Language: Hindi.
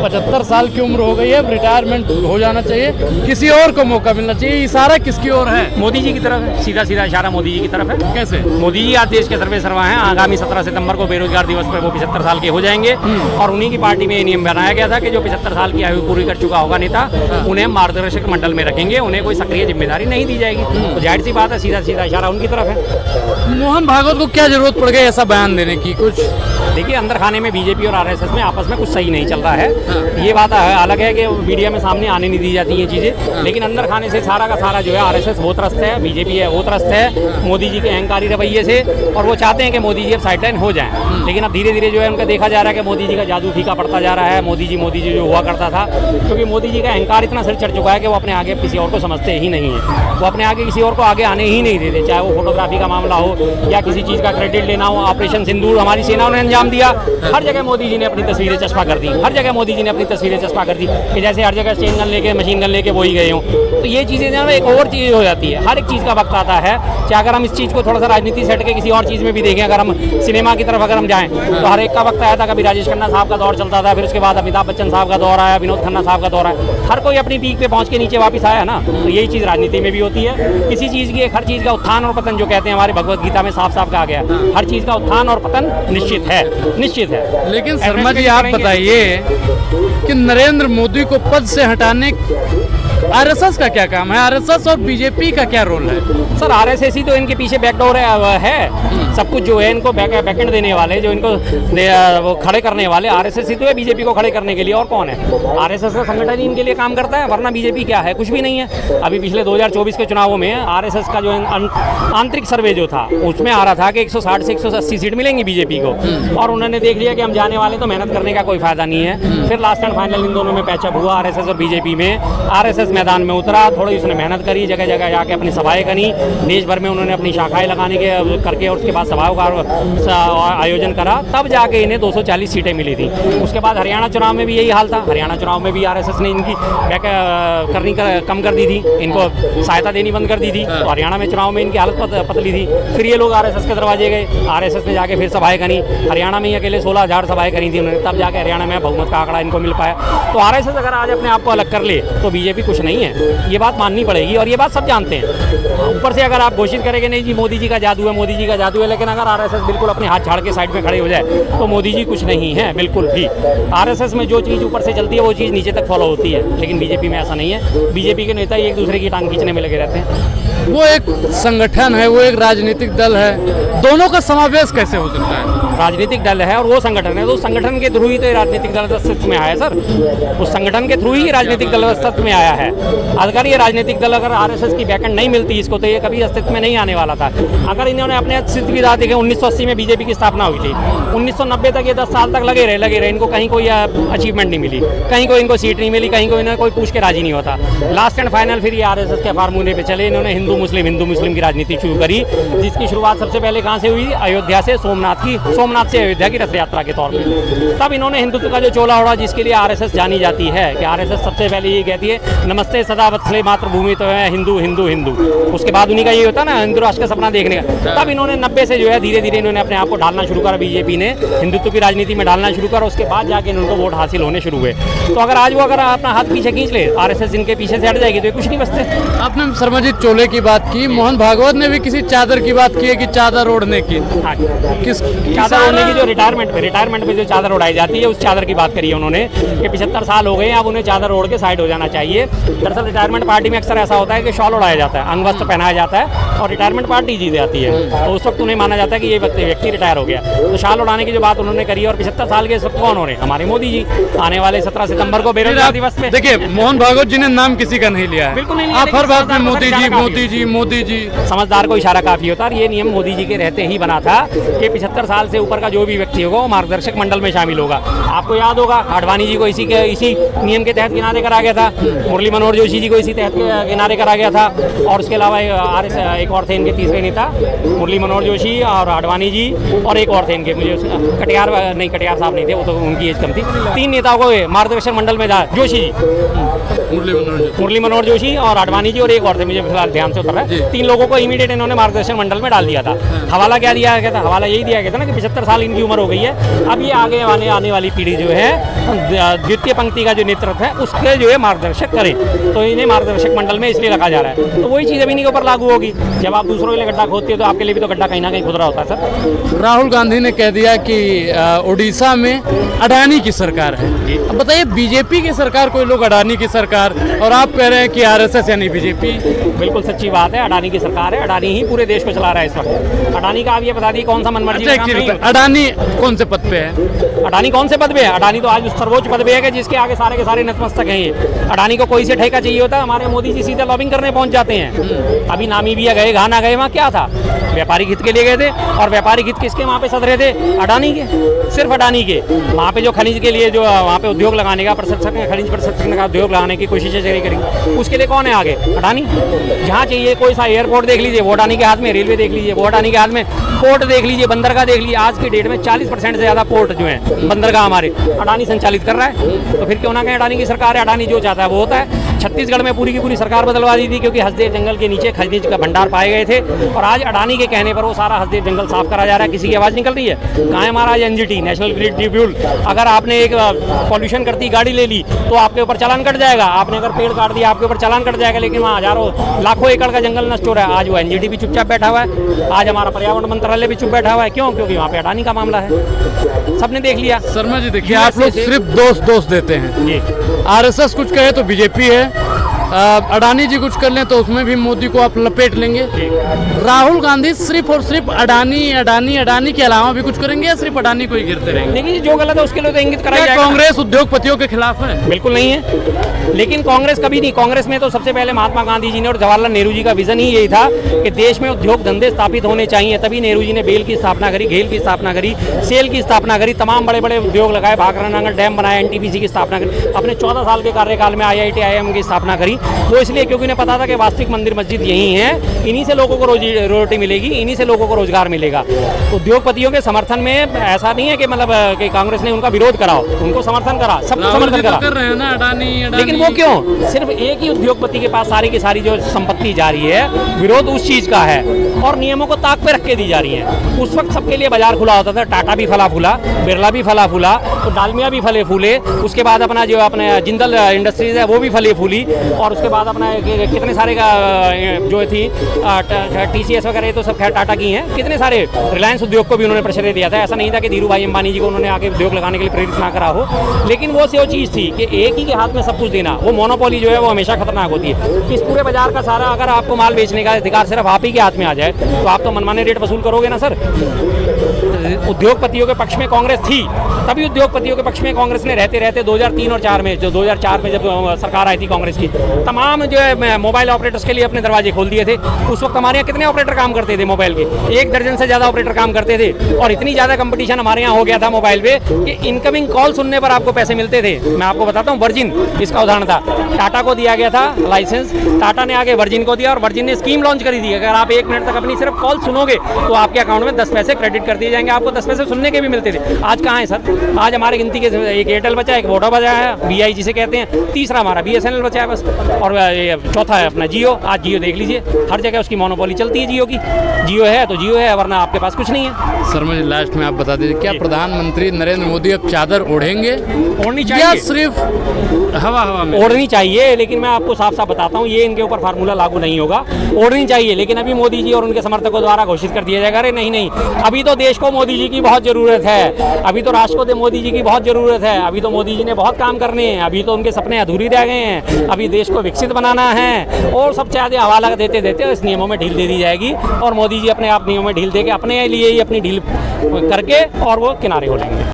75 साल की उम्र हो गई है, रिटायरमेंट हो जाना चाहिए, किसी और को मौका मिलना चाहिए। इशारा किसकी ओर है? मोदी जी की तरफ है, सीधा सीधा इशारा मोदी जी की तरफ है। कैसे? मोदी जी आज देश के सर्वे सर्वा हैं। आगामी 17 सितंबर को बेरोजगार दिवस पर वो 75 साल के हो जाएंगे और उन्हीं की पार्टी में ये नियम बनाया गया था कि जो 75 साल की आयु पूरी कर चुका होगा नेता, उन्हें मार्गदर्शक मंडल में रखेंगे, उन्हें कोई सक्रिय जिम्मेदारी नहीं दी जाएगी। तो जाहिर सी बात है, सीधा सीधा इशारा उनकी तरफ है। मोहन भागवत को क्या जरूरत पड़ गई ऐसा बयान देने की? कुछ देखिए, अंदर खाने में बीजेपी और आरएसएस में आपस में कुछ सही नहीं चल रहा है। ये बात अलग है कि मीडिया में सामने आने नहीं दी जाती ये चीज़ें, लेकिन अंदर खाने से सारा का सारा जो है आरएसएस वो त्रस्त है, बीजेपी है वो त्रस्त है मोदी जी के अहंकारी रवैये से, और वो चाहते हैं कि मोदी जी अब साइडलाइन हो जाएं। लेकिन अब धीरे धीरे जो है उनका देखा जा रहा है कि मोदी जी का जादू फीका पड़ता जा रहा है। मोदी जी जो हुआ करता था, क्योंकि मोदी जी का अहंकार इतना सिर चढ़ चुका है कि वो अपने आगे किसी और को समझते ही नहीं है। वो अपने आगे किसी और को आगे आने ही नहीं देते, चाहे वो फोटोग्राफी का मामला हो या किसी चीज़ का क्रेडिट लेना हो। ऑपरेशन सिंदूर हमारी सेनाओं ने अंजाम दिया, हर जगह मोदी जी ने अपनी तस्वीरें चस्पा कर दी, हर जगह मोदी जी ने अपनी तस्वीरें चस्पा कर दी कि जैसे हर जगह चेन गन लेके मशीन गन लेके वो ही गए हों। तो ये चीज़ें जो है एक और चीज़ हो जाती है। हर एक चीज़ का वक्त आता है, चाहे अगर हम इस चीज़ को थोड़ा सा राजनीति से हट के किसी और चीज़ में भी देखें, अगर हम सिनेमा की तरफ अगर हम जाएँ तो हर एक का वक्त आया था। कभी राजेश खन्ना साहब का दौर चलता था, फिर उसके बाद अमिताभ बच्चन साहब का दौर आया, विनोद खन्ना साहब का दौर आया, हर कोई अपनी पीक पे पहुँच के नीचे वापस आया ना। तो यही चीज़ राजनीति में भी होती है। किसी चीज़ की हर चीज़ का उत्थान और पतन जो कहते हैं हमारे भगवत गीता में साफ साफ कहा गया, हर चीज़ का उत्थान और पतन निश्चित है, निश्चित है। लेकिन शर्मा जी आप बताइए कि नरेंद्र मोदी को पद से हटाने आरएसएस का क्या काम है? आरएसएस और बीजेपी का क्या रोल है? सर, आरएसएस ही तो इनके पीछे बैकडोर है। सब कुछ जो है इनको बैकेंड देने वाले, जो इनको वो खड़े करने वाले आरएसएस ही तो है बीजेपी को खड़े करने के लिए। और कौन है? आरएसएस का संगठन ही इनके लिए काम करता है, वरना बीजेपी क्या है? कुछ भी नहीं है। अभी पिछले 2024 के चुनावों में आरएसएस का जो आंतरिक सर्वे जो था उसमें आ रहा था कि 160 से 180 सीट मिलेंगी बीजेपी को, और उन्होंने देख लिया कि हम जाने वाले तो मेहनत करने का कोई फायदा नहीं है। फिर लास्ट एंड फाइनल इन दोनों में पैचअप हुआ, आरएसएस और बीजेपी में। आरएसएस मैदान में उतरा, थोड़ी उसने मेहनत करी, जगह जगह जाके अपनी सभाएं करी, देश भर में उन्होंने अपनी शाखाएं लगाने के करके और उसके बाद सभाओं का आयोजन करा, तब जाके इन्हें 240 सीटें मिली थी। उसके बाद हरियाणा चुनाव में भी यही हाल था। हरियाणा चुनाव में भी आरएसएस ने इनकी कम कर दी थी, इनको सहायता देनी बंद कर दी थी, तो हरियाणा में चुनाव में इनकी हालत पतली थी। फिर ये लोग आरएसएस के दरवाजे गए, आरएसएस ने जाके फिर सभाएं करी, हरियाणा में ही अकेले 16,000 सभाएं करी थी उन्होंने, तब जाके हरियाणा में बहुमत का आंकड़ा इनको मिल पाया। तो आरएसएस अगर आज अपने आप को अलग कर ले तो बीजेपी कुछ नहीं है, ये बात माननी पड़ेगी, और ये बात सब जानते हैं। ऊपर से अगर आप घोषित करेंगे नहीं जी मोदी जी का जादू है, मोदी जी का जादू है, लेकिन अगर आरएसएस बिल्कुल अपने हाथ झाड़ के साइड में खड़े हो जाए तो मोदी जी कुछ नहीं है बिल्कुल भी। आरएसएस में जो चीज़ ऊपर से चलती है वो चीज़ नीचे तक फॉलो होती है, लेकिन बीजेपी में ऐसा नहीं है। बीजेपी के नेता ही एक दूसरे की टांग खींचने में लगे रहते हैं। वो एक संगठन है, वो एक राजनीतिक दल है, दोनों का समावेश कैसे हो सकता है? राजनीतिक दल है और वो संगठन है, तो उस संगठन के थ्रू ही तो राजनीतिक दल अस्तित्व में आया है सर। उस संगठन के थ्रू ही राजनीतिक दल अस्तित्व में आया है। अगर ये राजनीतिक दल अगर आरएसएस की बैकेंड नहीं मिलती इसको, तो ये कभी अस्तित्व में नहीं आने वाला था। अगर इन्होंने अपने अस्तित्व की राह देखे, 1980 में बीजेपी की स्थापना हुई थी, 1990 तक ये 10 साल तक लगे रहे, इनको कहीं कोई अचीवमेंट नहीं मिली, कहीं कोई इनको सीट नहीं मिली, कहीं कोई इन्हें कोई पूछ के राजी नहीं होता। लास्ट एंड फाइनल फिर ये आरएसएस के फार्मूले पे चले, इन्होंने हिंदू मुस्लिम की राजनीति शुरू करी, जिसकी शुरुआत सबसे पहले कहाँ से हुई? अयोध्या से, सोमनाथ से अयोध्या की रथ यात्रा के तौर पे। तब इन्होंने हिंदुत्व का जो चोला ओढ़ा, जिसके लिए आरएसएस जानी जाती है, कि आरएसएस सबसे पहले ये कहती है नमस्ते सदा वत्सले मातृभूमि तो है हिंदू हिंदू हिंदू। उसके बाद उन्हीं का ये होता है ना हिंदू राष्ट्र का सपना देखने का। तब इन्होंने 90 से जो है धीरे धीरे इन्होंने अपने आप को ढालना शुरू करा, बीजेपी ने हिंदुत्व की राजनीति में डालना शुरू करा, उसके बाद जाके इनको वोट हासिल होने शुरू हुए। तो अगर आज वो अगर अपना हाथ पीछे खींच ले, आरएसएस इनके पीछे से हट जाएगी, तो ये कुछ नहीं बचते। आपने शर्मा जी चोले की बात की, मोहन भागवत ने भी किसी चादर की बात की है कि चादर ओढ़ने की। हाँ, किस चादर ओढ़ने की? जो रिटायरमेंट में जो चादर उड़ाई जाती है उस चादर की बात करी है उन्होंने कि 75 साल हो गए हैं, अब उन्हें चादर ओढ़ के साइड हो जाना चाहिए। दरअसल रिटायरमेंट पार्टी में अक्सर ऐसा होता है कि शॉल उड़ाया जाता है, अंग वस्त्र पहनाया जाता है और रिटायरमेंट पार्टी जीत जाती है, तो उस वक्त उन्हें माना जाता है कि ये व्यक्ति रिटायर हो गया। तो शाल उड़ाने की जो बात उन्होंने करी, और 75 साल के इस वक्त कौन हो रहे? हमारे मोदी जी। आने वाले 17 सितंबर को बेरोजगार दिवस में देखिए, मोहन भागवत जी ने नाम किसी का नहीं लिया है, बिल्कुल नहीं, आप हर बात में मोदी जी मोदी जी मोदी जी। समझदार को इशारा काफी होता है, और ये नियम मोदी जी के रहते ही बना था कि 75 साल से ऊपर का जो भी व्यक्ति होगा वो मार्गदर्शक मंडल में शामिल होगा। आपको याद होगा आडवाणी जी को इसी नियम के तहत किनारे करा गया था, मुरली मनोहर जोशी जी को इसी तहत किनारे करा गया था, और उसके अलावा एक और थे इनके तीसरे नेता, मुरली मनोहर जोशी और आडवाणी जी, और एक और थे इनके, मुझे कटियार साहब नहीं थे, वो तो उनकी एज कम थी। 3 नेताओं को मार्गदर्शक मंडल में जोशी जी मुरली मनोहर जोशी और आडवाणी जी और एक और थे, मुझे फिलहाल ध्यान से उतर रहा है। 3 लोगों को इमीडिएट इन्होंने मार्गदर्शन मंडल में डाल दिया था। हवाला क्या दिया गया था? हवाला यही दिया गया था ना कि 75 साल इनकी उम्र हो गई है, अब ये आगे आने वाली पीढ़ी जो है द्वितीय पंक्ति का जो नेतृत्व है उसके जो है मार्गदर्शक करें, तो इन्हें मार्गदर्शक मंडल में इसलिए रखा जा रहा है। तो वही चीज़ अभी इनके ऊपर लागू होगी। जब आप दूसरों के लिए गड्ढा खोदते हो तो आपके लिए भी तो गड्ढा कहीं ना कहीं खुद रहा होता है सर। राहुल गांधी ने कह दिया कि उड़ीसा में अडानी की सरकार है। अब बताइए, बीजेपी की सरकार, कोई लोग अडानी की सरकार, और आप कह रहे हैं कि आरएसएस यानी बीजेपी। बिल्कुल सच्ची बात है, अडानी की सरकार है, अडानी ही पूरे देश को चला रहा है इस वक्त। अडानी का आप ये बता दिए कौन सा मनमर्जी का काम नहीं है। अडानी कौन से पद पे है? अडानी कौन से पद पे है? अडानी तो आज उस सर्वोच्च पद पे है कि जिसके आगे सारे के सारे नतमस्तक हैं ये। अडानी को कोई से ठेका चाहिए होता है, हमारे मोदी जी सीधे लॉबिंग करने पहुंच जाते हैं। अभी नामीबिया गए, घाना गए, वहाँ क्या था? व्यापारिक हित के लिए गए थे, और व्यापारिक हित किसके वहाँ पे सद रहे थे? अडानी के, सिर्फ अडानी के। वहाँ पे जो खनिज के लिए जो वहाँ पे उद्योग लगाने का प्रसंस्करण, खनिज प्रसंस्करण का उद्योग लगाने की कोशिशें करेंगे, उसके लिए कौन है आगे? अडानी। जहाँ चाहिए कोई सा एयरपोर्ट देख लीजिए, वो अडानी के हाथ में, रेलवे देख लीजिए, वो अडानी के हाथ में, पोर्ट देख लीजिए, बंदरगाह देख लीजिए। आज की डेट में 40% से ज़्यादा पोर्ट जो है बंदरगाह हमारे अडानी संचालित कर रहा है। तो फिर क्यों ना कहें अडानी की सरकार है, अडानी जो चाहता है वो होता है। छत्तीसगढ़ में पूरी की पूरी सरकार बदलवा दी थी क्योंकि हसदेव जंगल के नीचे खनिज का भंडार पाए गए थे, और आज अडानी के कहने पर वो सारा हसदेव जंगल साफ करा जा रहा है। किसी की आवाज़ निकल रही है? कहाँ है हमारा एनजीटी, नेशनल ग्रिड ट्रिब्यूनल? अगर आपने एक पॉल्यूशन करती गाड़ी ले ली तो आपके ऊपर चालान कट जाएगा, आपने अगर पेड़ काट दिया आपके ऊपर चालान कट जाएगा, लेकिन वहाँ हजारों लाखों एकड़ का जंगल नष्ट हो रहा है। आज वो एनजीटी भी चुपचाप बैठा हुआ है, आज हमारा पर्यावरण मंत्रालय भी चुप बैठा हुआ है। क्यों? क्योंकि वहाँ पे अडानी का मामला है, सबने देख लिया। शर्मा जी देखिए, आप लोग सिर्फ दोष देते हैं जी। आरएसएस कुछ कहे तो बीजेपी है, अडानी जी कुछ कर लें तो उसमें भी मोदी को आप लपेट लेंगे। राहुल गांधी सिर्फ और सिर्फ अडानी के अलावा भी कुछ करेंगे या सिर्फ अडानी को ही गिरते रहेंगे? देखिए, जो गलत है उसके लिए तो इंगित कराया जाएगा। कांग्रेस उद्योगपतियों के खिलाफ है? बिल्कुल नहीं है, लेकिन कांग्रेस कभी नहीं। कांग्रेस में तो सबसे पहले महात्मा गांधी जी ने और जवाहरलाल नेहरू जी का विजन ही यही था कि देश में उद्योग धंधे स्थापित होने चाहिए। तभी नेहरू जी ने बेल की स्थापना करी, घेल की स्थापना करी, सेल की स्थापना करी, तमाम बड़े बड़े उद्योग लगाए, भाखड़ा नांगल डैम बनाया, एनटीपीसी की स्थापना करी। अपने 14 साल के कार्यकाल में IIT IIM की स्थापना करी। वो इसलिए क्योंकि उन्हें पता था कि वास्तविक मंदिर मस्जिद यही है, इन्हीं से लोगों को रोटी मिलेगी, इन्हीं से लोगों को रोजगार मिलेगा। उद्योगपतियों के समर्थन में ऐसा नहीं है कि मतलब कि कांग्रेस ने उनका विरोध करा, उनको समर्थन करा, सबको समर्थन करा। कर रहे हैं ना अडानी। लेकिन वो क्यों? सिर्फ एक ही उद्योगपति के पास सारी की सारी जो संपत्ति जा रही है, विरोध उस चीज का है, और नियमों को ताक पे रख के दी जा रही है। उस वक्त सबके लिए बाजार खुला होता था, टाटा भी फला फूला, बिरला भी फला फूला, तो डालमिया भी फले फूले, उसके बाद अपना जो अपने जिंदल इंडस्ट्रीज है वो भी फली फूली, और उसके बाद अपना कितने सारे का जो थी TCS वगैरह, ये तो सब खैर टाटा की हैं। कितने सारे रिलायंस उद्योग को भी उन्होंने प्रेशर दिया था। ऐसा नहीं था कि धीरू भाई अंबानी जी को उन्होंने आगे उद्योग लगाने के लिए प्रेरित ना करा हो, लेकिन वो चीज़ थी कि एक ही के हाथ में सब कुछ देना, वो मोनोपोली जो है वो हमेशा खतरनाक होती है। इस पूरे बाजार का सारा अगर आपको माल बेचने का अधिकार सिर्फ आप ही के हाथ में आ जाए तो आप तो मनमाने रेट वसूल करोगे ना सर। उद्योगपतियों के पक्ष में कांग्रेस थी, तभी उद्योगपतियों के पक्ष में कांग्रेस ने रहते रहते 2003 और 4 में, जो 2004 में जब सरकार आई थी कांग्रेस की, तमाम जो है मोबाइल ऑपरेटर्स के लिए अपने दरवाजे खोल दिए थे। उस वक्त हमारे यहाँ कितने ऑपरेटर काम करते थे मोबाइल के? 1 दर्जन से ज़्यादा ऑपरेटर काम करते थे, और इतनी ज़्यादा कंपटीशन हमारे यहाँ हो गया था मोबाइल पे कि इनकमिंग कॉल सुनने पर आपको पैसे मिलते थे। मैं आपको बताता हूँ, वर्जिन इसका उदाहरण था। टाटा को दिया गया था लाइसेंस, टाटा ने आगे वर्जिन को दिया, और वर्जिन ने स्कीम लॉन्च करी थी, अगर आप 1 मिनट तक अपनी सिर्फ कॉल सुनोगे तो आपके अकाउंट में 10 पैसे क्रेडिट कर दिए जाएंगे। आपको 10 पैसे सुनने के भी मिलते थे। आज कहाँ है सर? आज हमारे गिनती के एक एयरटेल बचा है, एक वोडा बचा है, BI जिसे कहते हैं, तीसरा हमारा BSNL बचा है बस, और चौथा है अपना जियो। आज जियो देख लीजिए, हर जगह उसकी मोनोपोली चलती है जियो की। जियो है तो जियो है, वरना आपके पास कुछ नहीं है। सर मुझे लास्ट में आप बता दीजिए, क्या प्रधानमंत्री नरेंद्र मोदी अब चादर ओढ़ेंगे? ओढ़नी या चाहिए, सिर्फ हवा में? ओढ़नी चाहिए, लेकिन मैं आपको साफ साफ बताता हूँ, ये इनके ऊपर फार्मूला लागू नहीं होगा। ओढ़नी चाहिए, लेकिन अभी मोदी जी और उनके समर्थकों द्वारा घोषित कर दिया जाएगा, अरे नहीं, अभी तो देश को मोदी जी की बहुत ज़रूरत है, अभी तो राष्ट्र को मोदी जी की बहुत ज़रूरत है, अभी तो मोदी जी ने बहुत काम करने हैं, अभी तो उनके सपने अधूरे रह गए हैं, अभी देश को विकसित बनाना है, और सब चाहते हवाला देते देते इस नियमों में ढील दे दी जाएगी, और मोदी जी अपने आप नियमों में ढील दे के अपने लिए ही अपनी ढील करके और वो किनारे हो लेंगे।